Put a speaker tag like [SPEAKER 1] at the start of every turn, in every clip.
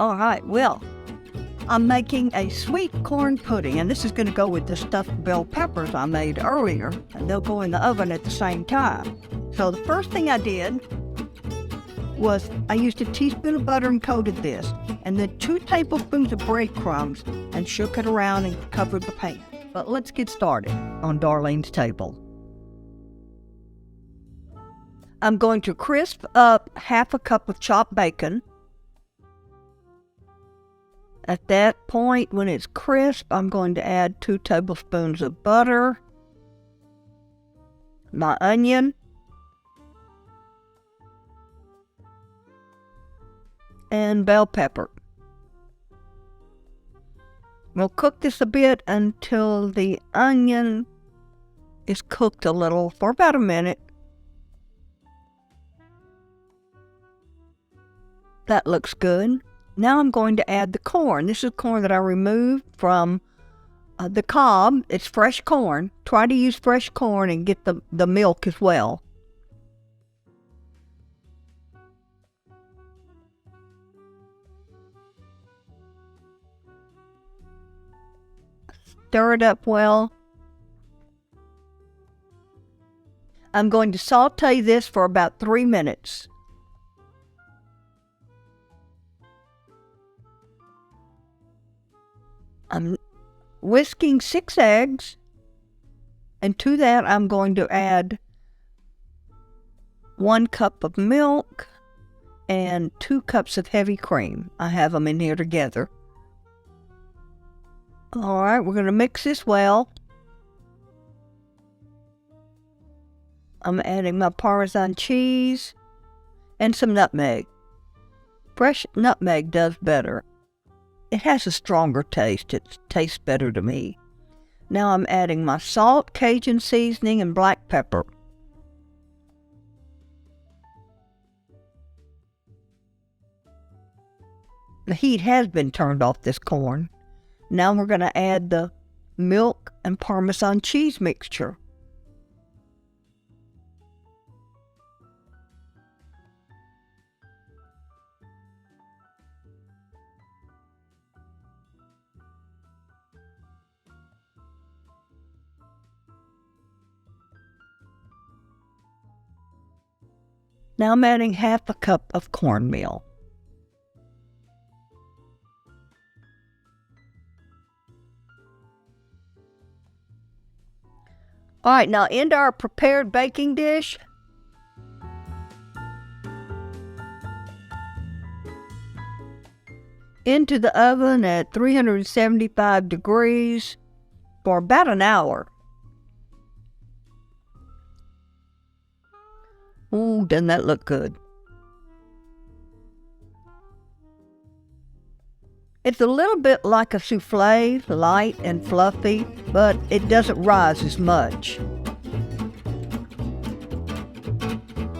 [SPEAKER 1] All right, well, I'm making a sweet corn pudding, and this is going to go with the stuffed bell peppers I made earlier, and they'll go in the oven at the same time. So the first thing I did was I used a teaspoon of butter and coated this, and then 2 tablespoons of breadcrumbs, and shook it around and covered the pan. But let's get started on Darlene's table. I'm going to crisp up 1/2 cup of chopped bacon. At that point, when it's crisp, I'm going to add 2 tablespoons of butter, my onion, and bell pepper. We'll cook this a bit until the onion is cooked a little for about a minute. That looks good. Now I'm going to add the corn. This is corn that I removed from the cob. It's fresh corn. Try to use fresh corn and get the milk as well. Stir it up well. I'm going to saute this for about 3 minutes. I'm whisking 6 eggs, and to that I'm going to add 1 cup of milk and 2 cups of heavy cream. I have them in here together. All right, we're going to mix this well. I'm adding my Parmesan cheese and some nutmeg. Fresh nutmeg does better. It has a stronger taste. It tastes better to me. Now I'm adding my salt, Cajun seasoning, and black pepper. The heat has been turned off this corn. Now we're going to add the milk and Parmesan cheese mixture. Now I'm adding 1/2 cup of cornmeal. All right, now into our prepared baking dish. Into the oven at 375 degrees for about an hour. Ooh, doesn't that look good? It's a little bit like a souffle, light and fluffy, but it doesn't rise as much.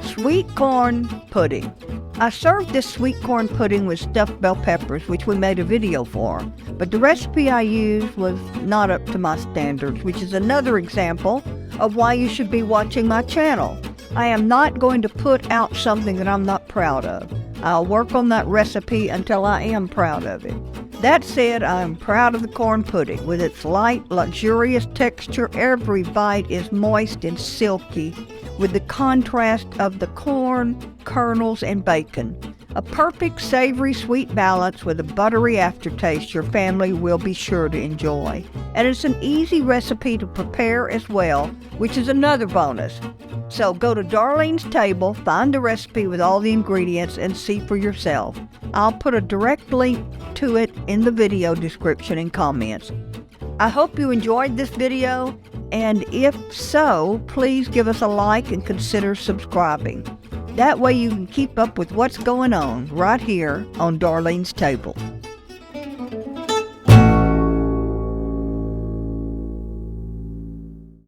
[SPEAKER 1] Sweet corn pudding. I served this sweet corn pudding with stuffed bell peppers, which we made a video for, but the recipe I used was not up to my standards, which is another example of why you should be watching my channel. I am not going to put out something that I'm not proud of. I'll work on that recipe until I am proud of it. That said, I am proud of the corn pudding. With its light, luxurious texture, every bite is moist and silky, with the contrast of the corn, kernels, and bacon. A perfect savory-sweet balance with a buttery aftertaste your family will be sure to enjoy. And it's an easy recipe to prepare as well, which is another bonus. So go to Darlene's table, find the recipe with all the ingredients, and see for yourself. I'll put a direct link to it in the video description and comments. I hope you enjoyed this video, and if so, please give us a like and consider subscribing. That way you can keep up with what's going on right here on Darlene's table.